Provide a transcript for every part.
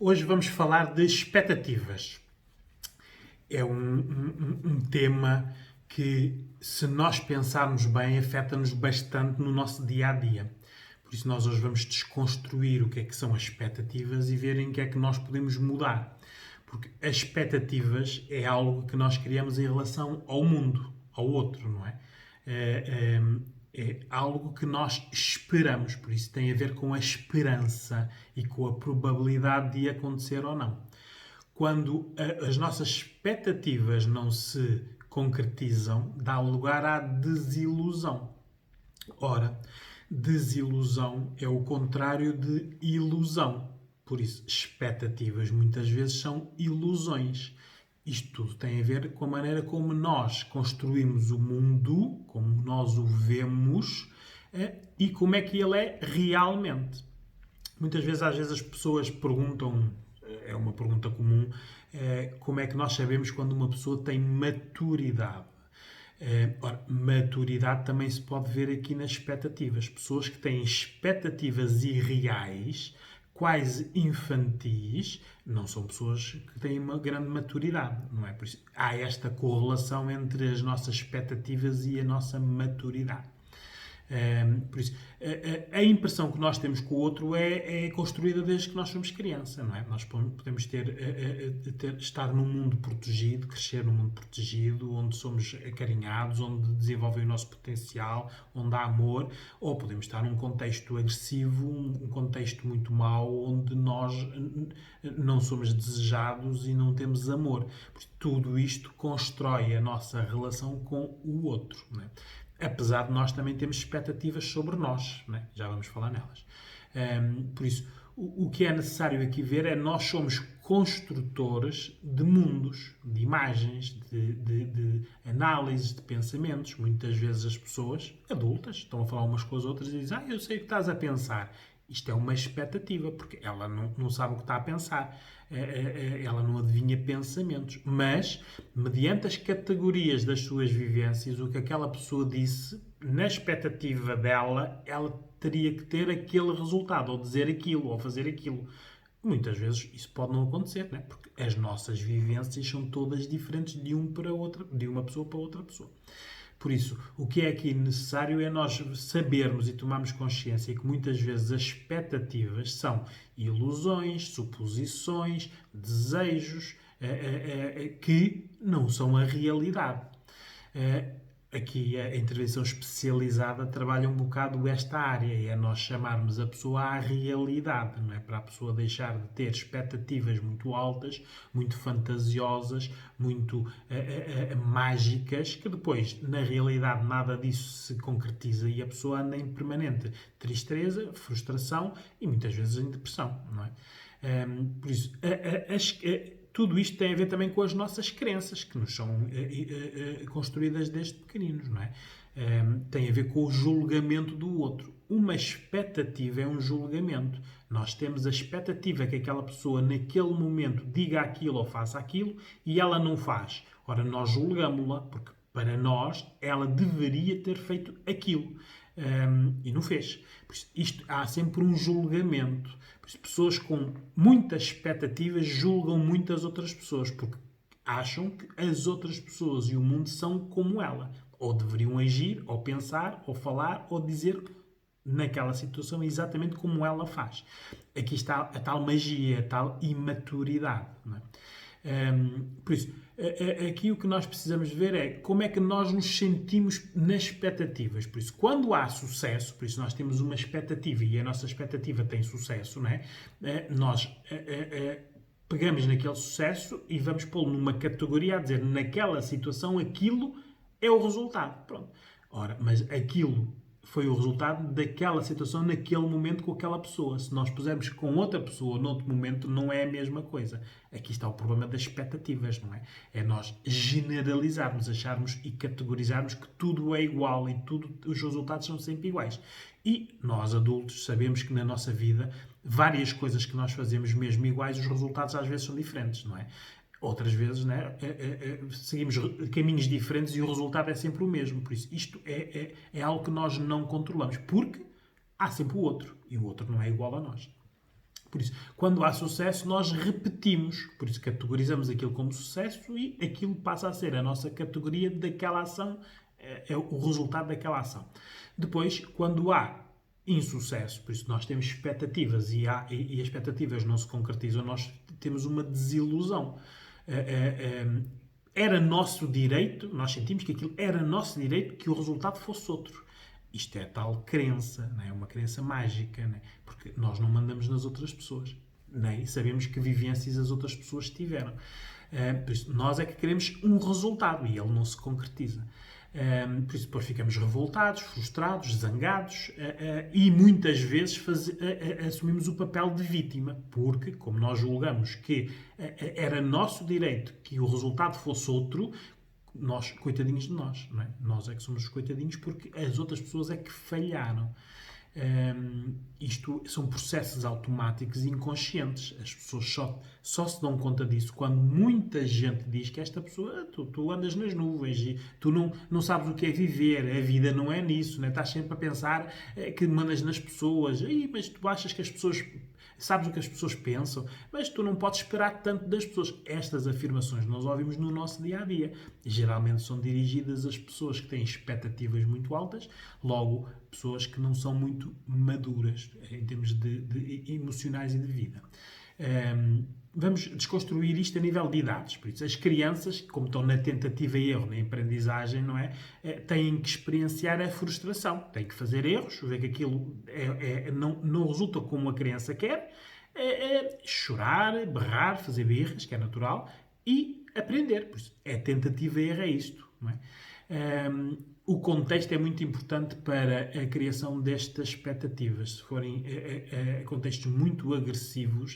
Hoje vamos falar de expectativas. É um tema que, se nós pensarmos bem, afeta-nos bastante no nosso dia a dia. Por isso, nós hoje vamos desconstruir o que é que são as expectativas e ver em que é que nós podemos mudar. Porque as expectativas é algo que nós criamos em relação ao mundo, ao outro, não é? É algo que nós esperamos, por isso tem a ver com a esperança e com a probabilidade de acontecer ou não. Quando as nossas expectativas não se concretizam, dá lugar à desilusão. Ora, desilusão é o contrário de ilusão. Por isso, expectativas muitas vezes são ilusões. Isto tudo tem a ver com a maneira como nós construímos o mundo, como nós o vemos e como é que ele é realmente. Muitas vezes, às vezes, as pessoas perguntam, é uma pergunta comum, como é que nós sabemos quando uma pessoa tem maturidade? Ora, maturidade também se pode ver aqui nas expectativas. Pessoas que têm expectativas irreais, quase infantis, não são pessoas que têm uma grande maturidade, não é? Por isso, há esta correlação entre as nossas expectativas e a nossa maturidade. Por isso, a impressão que nós temos com o outro é construída desde que nós somos criança, não é? Nós podemos estar num mundo protegido, crescer num mundo protegido, onde somos acarinhados, onde desenvolvem o nosso potencial, onde há amor, ou podemos estar num contexto agressivo, um contexto muito mau, onde nós não somos desejados e não temos amor. Tudo isto constrói a nossa relação com o outro, não é? Apesar de nós também termos expectativas sobre nós, né? Já vamos falar nelas. Por isso, o que é necessário aqui ver é nós somos construtores de mundos, de imagens, de análises, de pensamentos. Muitas vezes as pessoas adultas estão a falar umas com as outras e dizem: eu sei o que estás a pensar. Isto é uma expectativa, porque ela não sabe o que está a pensar. Ela não adivinha pensamentos. Mas, mediante as categorias das suas vivências, o que aquela pessoa disse, na expectativa dela, ela teria que ter aquele resultado, ou dizer aquilo, ou fazer aquilo. Muitas vezes isso pode não acontecer, né? Porque as nossas vivências são todas diferentes de uma pessoa para outra pessoa. Por isso, o que é aqui necessário é nós sabermos e tomarmos consciência que muitas vezes as expectativas são ilusões, suposições, desejos que não são a realidade. Aqui a intervenção especializada trabalha um bocado esta área, e é nós chamarmos a pessoa à realidade, não é? Para a pessoa deixar de ter expectativas muito altas, muito fantasiosas, muito mágicas, que depois, na realidade, nada disso se concretiza e a pessoa anda em permanente tristeza, frustração e muitas vezes em depressão, não é? Por isso, tudo isto tem a ver também com as nossas crenças, que nos são construídas desde pequeninos, não é? Tem a ver com o julgamento do outro. Uma expectativa é um julgamento. Nós temos a expectativa que aquela pessoa, naquele momento, diga aquilo ou faça aquilo e ela não faz. Ora, nós julgamos-la, porque para nós ela deveria ter feito aquilo. E não fez. Por isso, há sempre um julgamento. Por isso, pessoas com muitas expectativas julgam muitas outras pessoas porque acham que as outras pessoas e o mundo são como ela. Ou deveriam agir, ou pensar, ou falar, ou dizer naquela situação exatamente como ela faz. Aqui está a tal magia, a tal imaturidade. Não é? Por isso, aqui o que nós precisamos ver é como é que nós nos sentimos nas expectativas. Por isso, quando há sucesso, por isso nós temos uma expectativa e a nossa expectativa tem sucesso, não é? Nós pegamos naquele sucesso e vamos pô-lo numa categoria a dizer naquela situação aquilo é o resultado. Pronto. Ora, mas aquilo foi o resultado daquela situação naquele momento com aquela pessoa. Se nós pusermos com outra pessoa noutro momento, não é a mesma coisa. Aqui está o problema das expectativas, não é? É nós generalizarmos, acharmos e categorizarmos que tudo é igual e os resultados são sempre iguais. E nós, adultos, sabemos que na nossa vida várias coisas que nós fazemos mesmo iguais, os resultados às vezes são diferentes, não é? Outras vezes, né, seguimos caminhos diferentes e o resultado é sempre o mesmo. Por isso, isto é algo que nós não controlamos, porque há sempre o outro, e o outro não é igual a nós. Por isso, quando há sucesso, nós repetimos. Por isso, categorizamos aquilo como sucesso e aquilo passa a ser a nossa categoria daquela ação, é o resultado daquela ação. Depois, quando há insucesso, por isso nós temos expectativas e as expectativas não se concretizam, nós temos uma desilusão. Era nosso direito, nós sentimos que aquilo era nosso direito que o resultado fosse outro. Isto é tal crença, não é? Uma crença mágica, não é? Porque nós não mandamos nas outras pessoas, nem sabemos que vivências as outras pessoas tiveram. Por isso, nós é que queremos um resultado e ele não se concretiza. Por isso, depois ficamos revoltados, frustrados, zangados e muitas vezes assumimos o papel de vítima, porque, como nós julgamos que era nosso direito que o resultado fosse outro, nós, coitadinhos de nós, não é? Nós é que somos os coitadinhos porque as outras pessoas é que falharam. Isto são processos automáticos e inconscientes. As pessoas só se dão conta disso quando muita gente diz que esta pessoa, tu andas nas nuvens e tu não sabes o que é viver, a vida não é nisso, né? Estás sempre a pensar que mandas nas pessoas, mas tu achas que as pessoas... Sabes o que as pessoas pensam, mas tu não podes esperar tanto das pessoas. Estas afirmações nós ouvimos no nosso dia-a-dia. Geralmente são dirigidas às pessoas que têm expectativas muito altas, logo, pessoas que não são muito maduras em termos de emocionais e de vida. Vamos desconstruir isto a nível de idades. Por isso, as crianças, como estão na tentativa e erro, na aprendizagem, não é? Têm que experienciar a frustração. Têm que fazer erros, ver que aquilo não resulta como a criança quer, chorar, berrar, fazer birras, que é natural, e aprender. Por isso, é tentativa e erro, é isto. Não é? O contexto é muito importante para a criação destas expectativas. Se forem contextos muito agressivos,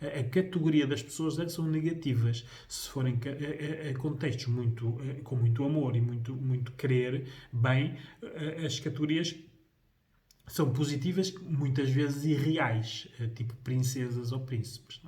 a categoria das pessoas são negativas. Se forem contextos com muito amor e muito querer bem, as categorias são positivas, muitas vezes irreais, tipo princesas ou príncipes.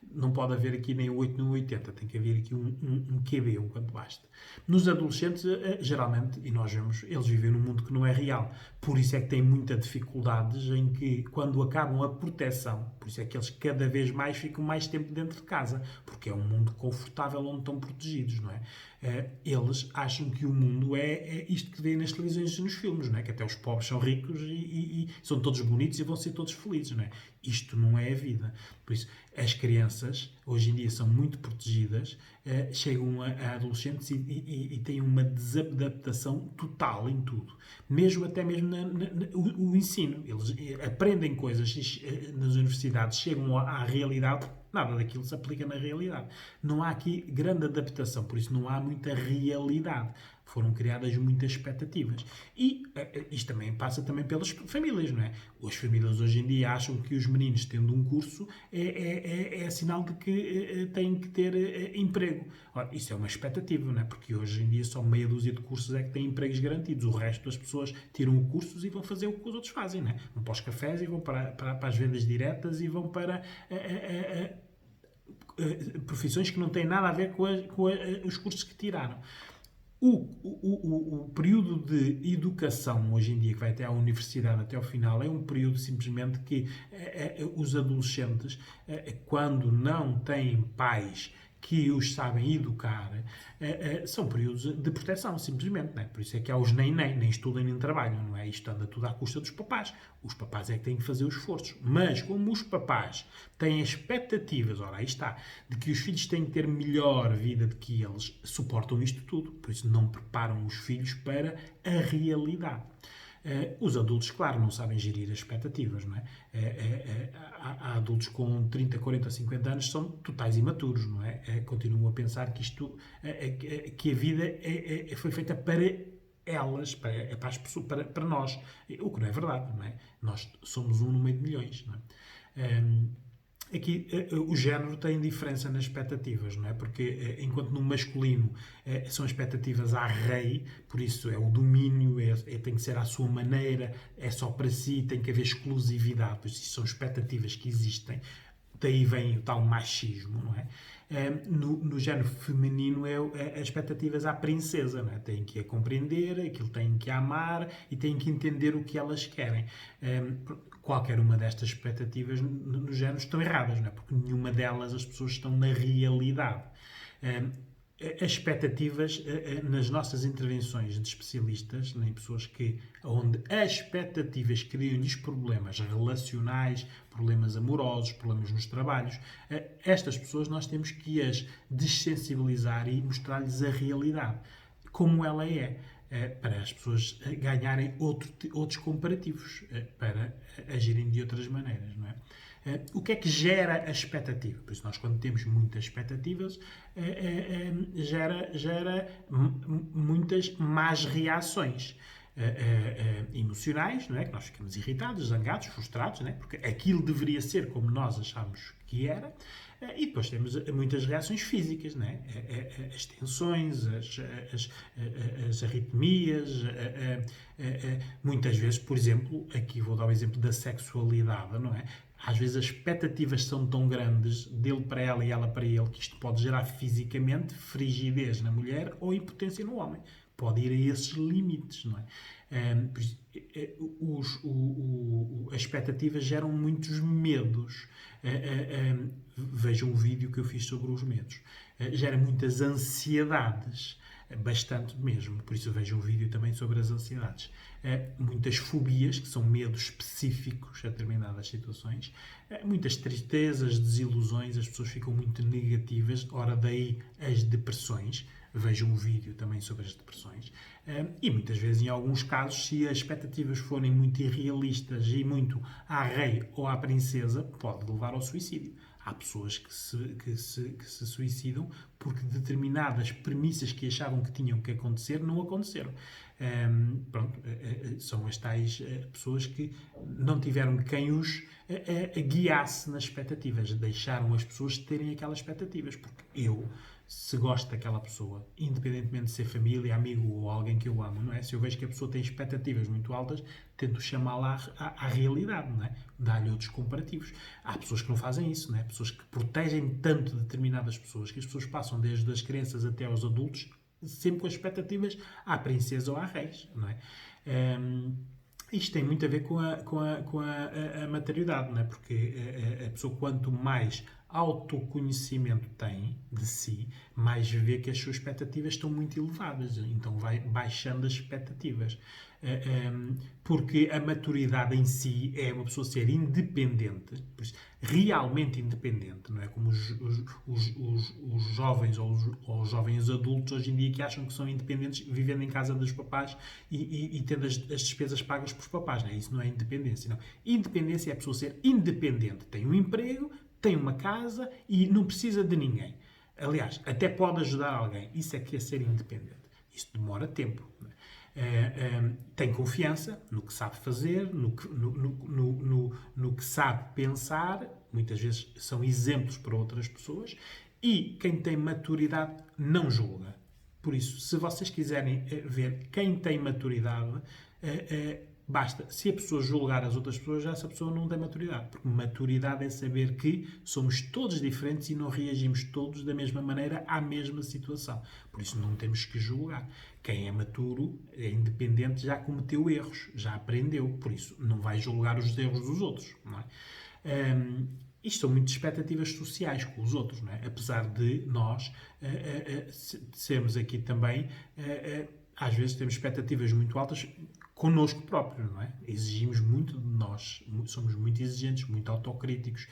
Não pode haver aqui nem o 8 nem o 80, tem que haver aqui um QB, um quanto basta. Nos adolescentes, geralmente, e nós vemos, eles vivem num mundo que não é real. Por isso é que têm muitas dificuldades em que, quando acabam a proteção, por isso é que eles cada vez mais ficam mais tempo dentro de casa, porque é um mundo confortável onde estão protegidos, não é? Eles acham que o mundo é isto que vêem nas televisões e nos filmes, não é? Que até os pobres são ricos e são todos bonitos e vão ser todos felizes, não é? Isto não é a vida. Por isso, as crianças, hoje em dia, são muito protegidas, chegam a adolescentes e têm uma desadaptação total em tudo. Até mesmo o ensino. Eles aprendem coisas nas universidades, chegam à realidade, nada daquilo se aplica na realidade. Não há aqui grande adaptação, por isso não há muita realidade. Foram criadas muitas expectativas. E isto também passa também pelas famílias, não é? As famílias hoje em dia acham que os meninos tendo um curso é sinal de que têm que ter emprego. Ora, isso é uma expectativa, não é? Porque hoje em dia só meia dúzia de cursos é que têm empregos garantidos. O resto das pessoas tiram cursos e vão fazer o que os outros fazem, não é? Vão para os cafés e vão para as vendas diretas e vão para profissões que não têm nada a ver com os cursos que tiraram. O período de educação hoje em dia, que vai até à universidade, até ao final, é um período simplesmente que os adolescentes, quando não têm pais que os sabem educar, são períodos de proteção, simplesmente. Não é? Por isso é que há os nem estudam nem trabalham. Não é? Isto anda tudo à custa dos papás. Os papás é que têm que fazer os esforços. Mas como os papás têm expectativas, ora, aí está, de que os filhos têm que ter melhor vida do que eles, suportam isto tudo. Por isso não preparam os filhos para a realidade. Os adultos, claro, não sabem gerir as expectativas, não é? Há adultos com 30, 40, 50 anos que são totais imaturos, não é? Continuam a pensar que que a vida foi feita para elas, para nós, o que não é verdade, não é? Nós somos um no meio de milhões, não é? Aqui o género tem diferença nas expectativas, não é? Porque enquanto no masculino são expectativas à rei, por isso é o domínio, tem que ser à sua maneira, é só para si, tem que haver exclusividade, por isso são expectativas que existem, daí vem o tal machismo, não é? No género feminino as expectativas à princesa, não é? Têm que a compreender, aquilo têm que a amar e têm que entender o que elas querem. qualquer uma destas expectativas no género estão erradas, não é? Porque nenhuma delas as pessoas estão na realidade. As expectativas nas nossas intervenções de especialistas, em pessoas onde as expectativas criam-lhes problemas relacionais, problemas amorosos, problemas nos trabalhos, estas pessoas nós temos que as dessensibilizar e mostrar-lhes a realidade, como ela é, para as pessoas ganharem outros comparativos, para agirem de outras maneiras, não é? O que é que gera a expectativa? Por isso, nós, quando temos muitas expectativas, gera muitas más reações emocionais, não é? Que nós ficamos irritados, zangados, frustrados, não é? Porque aquilo deveria ser como nós achamos que era. E depois temos muitas reações físicas, não é? As tensões, as arritmias, muitas vezes, por exemplo, aqui vou dar o exemplo da sexualidade, não é? Às vezes as expectativas são tão grandes dele para ela e ela para ele que isto pode gerar fisicamente frigidez na mulher ou impotência no homem. Pode ir a esses limites, não é? As expectativas geram muitos medos. Vejam o vídeo que eu fiz sobre os medos. Gera muitas ansiedades, bastante mesmo. Por isso vejam um vídeo também sobre as ansiedades. Muitas fobias, que são medos específicos a determinadas situações. Muitas tristezas, desilusões, as pessoas ficam muito negativas. Ora, daí as depressões. Vejam um vídeo também sobre as depressões. E muitas vezes, em alguns casos, se as expectativas forem muito irrealistas e muito à rei ou à princesa, pode levar ao suicídio. Há pessoas que se suicidam porque determinadas premissas que achavam que tinham que acontecer não aconteceram. São as tais pessoas que não tiveram quem os guiasse nas expectativas. Deixaram as pessoas terem aquelas expectativas. Porque se gosto daquela pessoa, independentemente de ser família, amigo ou alguém que eu amo, não é? Se eu vejo que a pessoa tem expectativas muito altas, tento chamá-la à realidade, não é? Dar-lhe outros comparativos. Há pessoas que não fazem isso, não é? Pessoas que protegem tanto determinadas pessoas, que as pessoas passam desde as crianças até aos adultos, sempre com as expectativas à princesa ou à reis, não é? Isto tem muito a ver com a maturidade, não é? Porque a pessoa, quanto mais autoconhecimento tem de si, mais vê que as suas expectativas estão muito elevadas. Então vai baixando as expectativas. Porque a maturidade em si é uma pessoa ser independente, realmente independente, não é? Como os jovens ou os jovens adultos hoje em dia que acham que são independentes vivendo em casa dos papás e tendo as despesas pagas pelos papás, não é? Isso não é independência, não. Independência é a pessoa ser independente. Tem um emprego, tem uma casa e não precisa de ninguém. Aliás, até pode ajudar alguém. Isso é que é ser independente. Isso demora tempo. Tem confiança no que sabe fazer, no que sabe pensar. Muitas vezes são exemplos para outras pessoas. E quem tem maturidade não julga. Por isso, se vocês quiserem ver quem tem maturidade, basta, se a pessoa julgar as outras pessoas, essa pessoa não tem maturidade. Porque maturidade é saber que somos todos diferentes e não reagimos todos da mesma maneira à mesma situação. Por isso não temos que julgar. Quem é maturo, é independente, já cometeu erros, já aprendeu. Por isso não vai julgar os erros dos outros. Não é? Isto são muitas expectativas sociais com os outros, não é? Apesar de nós sermos aqui também, às vezes temos expectativas muito altas connosco próprios, não é? Exigimos muito de nós, somos muito exigentes, muito autocríticos.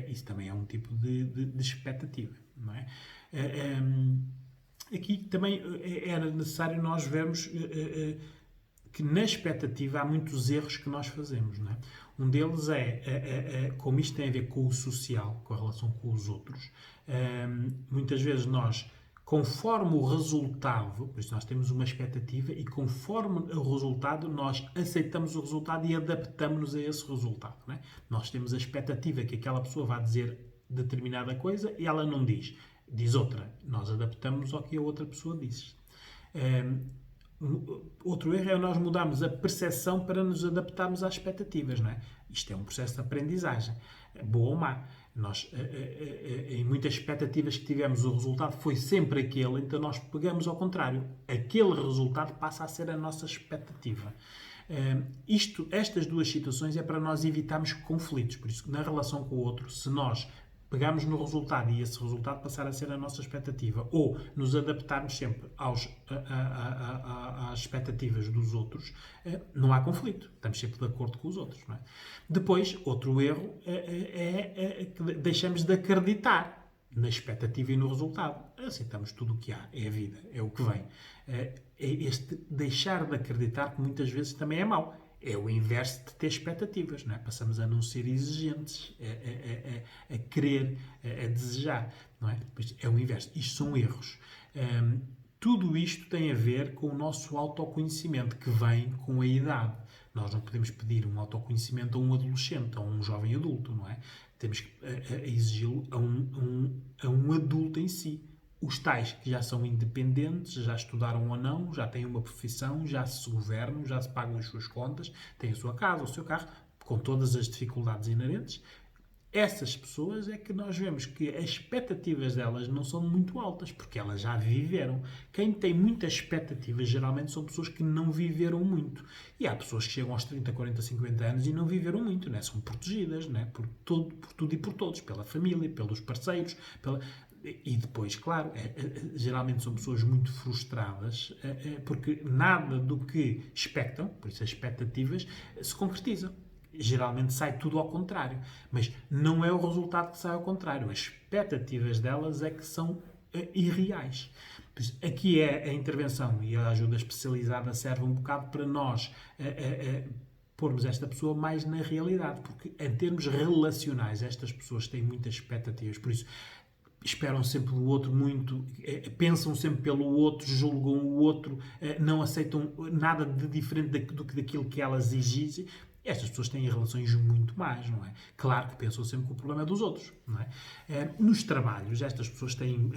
Isso também é um tipo de expectativa, não é? Aqui também era necessário nós vermos que na expectativa há muitos erros que nós fazemos, não é? Um deles como isto tem a ver com o social, com a relação com os outros, muitas vezes nós, conforme o resultado, por isso nós temos uma expectativa e conforme o resultado nós aceitamos o resultado e adaptamos-nos a esse resultado, não é? Nós temos a expectativa que aquela pessoa vá dizer determinada coisa e ela não diz, diz outra. Nós adaptamos ao que a outra pessoa diz. Outro erro é nós mudarmos a percepção para nos adaptarmos às expectativas, não é? Isto é um processo de aprendizagem, boa ou má. Nós, em muitas expectativas que tivemos, o resultado foi sempre aquele, então nós pegamos ao contrário. Aquele resultado passa a ser a nossa expectativa. Estas duas situações é para nós evitarmos conflitos. Por isso, na relação com o outro, se nós pegarmos no resultado e esse resultado passar a ser a nossa expectativa, ou nos adaptarmos sempre às expectativas dos outros, não há conflito. Estamos sempre de acordo com os outros. Não é? Depois, outro erro é que deixamos de acreditar na expectativa e no resultado. Aceitamos tudo o que há, é a vida, é o que vem. Este deixar de acreditar, que muitas vezes também é mau. É o inverso de ter expectativas, não é? Passamos a não ser exigentes, a querer, a desejar, não é? É o inverso. Isto são erros. Tudo isto tem a ver com o nosso autoconhecimento, que vem com a idade. Nós não podemos pedir um autoconhecimento a um adolescente, a um jovem adulto, não é? Temos que exigi-lo a um adulto em si. Os tais que já são independentes, já estudaram ou não, já têm uma profissão, já se governam, já se pagam as suas contas, têm a sua casa, o seu carro, com todas as dificuldades inerentes. Essas pessoas é que nós vemos que as expectativas delas não são muito altas, porque elas já viveram. Quem tem muitas expectativas geralmente são pessoas que não viveram muito. E há pessoas que chegam aos 30, 40, 50 anos e não viveram muito, né? São protegidas, né? Por tudo e por todos, pela família, pelos parceiros, E depois, claro, geralmente são pessoas muito frustradas porque nada do que expectam, por isso as expectativas, se concretizam. Geralmente sai tudo ao contrário, mas não é o resultado que sai ao contrário. As expectativas delas é que são irreais. Aqui é a intervenção e a ajuda especializada serve um bocado para nós pormos esta pessoa mais na realidade, porque em termos relacionais estas pessoas têm muitas expectativas, por isso esperam sempre do outro muito, pensam sempre pelo outro, julgam o outro, não aceitam nada de diferente do que daquilo que elas exigem. Estas pessoas têm relações muito más, não é? Claro que pensam sempre que o problema é dos outros, não é? Nos trabalhos, estas pessoas têm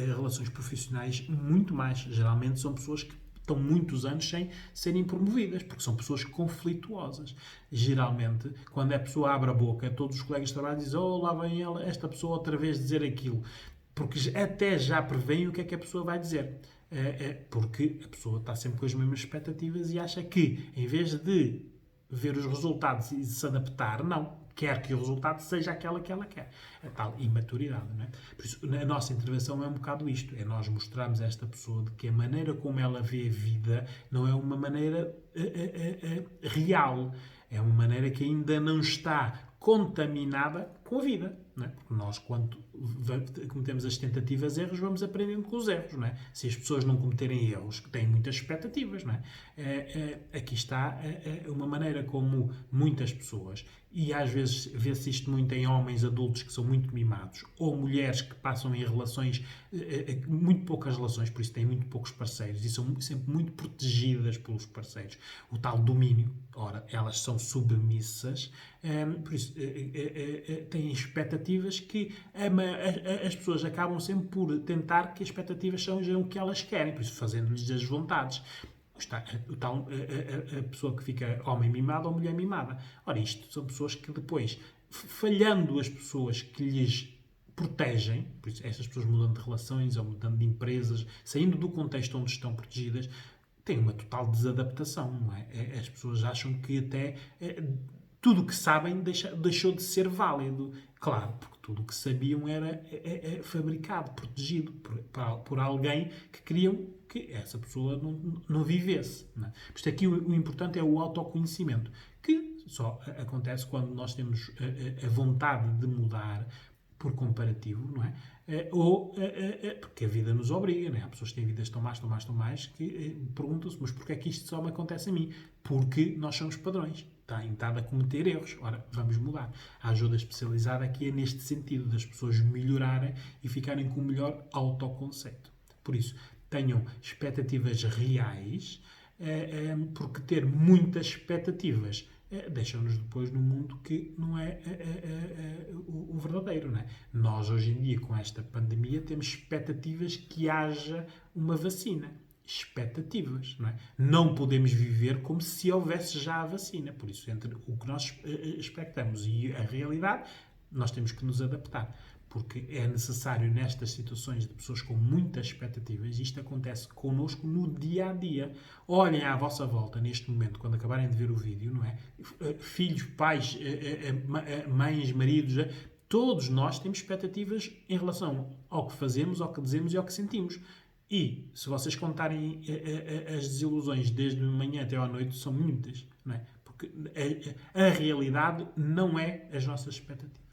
relações profissionais muito mais. Geralmente são pessoas que estão muitos anos sem serem promovidas, porque são pessoas conflituosas. Geralmente, quando a pessoa abre a boca, todos os colegas de trabalho dizem: oh, lá vem ela, esta pessoa outra vez dizer aquilo. Porque até já prevêem o que é que a pessoa vai dizer. Porque a pessoa está sempre com as mesmas expectativas e acha que, em vez de ver os resultados e se adaptar, não. Quer que o resultado seja aquela que ela quer. A tal imaturidade, não é? Por isso, a nossa intervenção é um bocado isto. É nós mostrarmos a esta pessoa de que a maneira como ela vê a vida não é uma maneira real. É uma maneira que ainda não está contaminada com a vida. Não é? Porque nós, quando cometemos as tentativas erros, vamos aprendendo com os erros. Não é? Se as pessoas não cometerem erros, têm muitas expectativas. Não é? Aqui está uma maneira como muitas pessoas, e às vezes vê-se isto muito em homens adultos que são muito mimados, ou mulheres que passam em relações, muito poucas relações, por isso têm muito poucos parceiros, e são sempre muito protegidas pelos parceiros. O tal domínio, ora, elas são submissas, por isso têm expectativas que as pessoas acabam sempre por tentar que as expectativas sejam o que elas querem, por isso fazendo-lhes as vontades. Está a pessoa que fica homem mimado ou mulher mimada. Ora, isto são pessoas que depois, falhando as pessoas que lhes protegem, por isso estas pessoas mudando de relações ou mudando de empresas, saindo do contexto onde estão protegidas, têm uma total desadaptação, não é? As pessoas acham que até tudo o que sabem deixou de ser válido. Claro, porque tudo o que sabiam era fabricado, protegido por alguém que queriam que essa pessoa não vivesse. Não é? Por isso aqui o importante é o autoconhecimento, que só acontece quando nós temos a vontade de mudar por comparativo, não é? Porque a vida nos obriga, não é? Há pessoas que têm vidas tão mais, que perguntam-se, mas porquê é que isto só me acontece a mim? Porque nós somos padrões. Está a cometer erros. Ora, vamos mudar. A ajuda especializada aqui é neste sentido, das pessoas melhorarem e ficarem com o melhor autoconceito. Por isso, tenham expectativas reais, porque ter muitas expectativas deixam-nos depois num mundo que não é o verdadeiro. Não é? Nós, hoje em dia, com esta pandemia, temos expectativas que haja uma vacina. Expectativas. Não é? Não podemos viver como se houvesse já a vacina. Por isso, entre o que nós expectamos e a realidade, nós temos que nos adaptar. Porque é necessário, nestas situações de pessoas com muitas expectativas, isto acontece connosco no dia a dia. Olhem à vossa volta, neste momento, quando acabarem de ver o vídeo, não é? Filhos, pais, mães, maridos, todos nós temos expectativas em relação ao que fazemos, ao que dizemos e ao que sentimos. E, se vocês contarem as desilusões desde a manhã até à noite, são muitas, não é? Porque a realidade não é as nossas expectativas.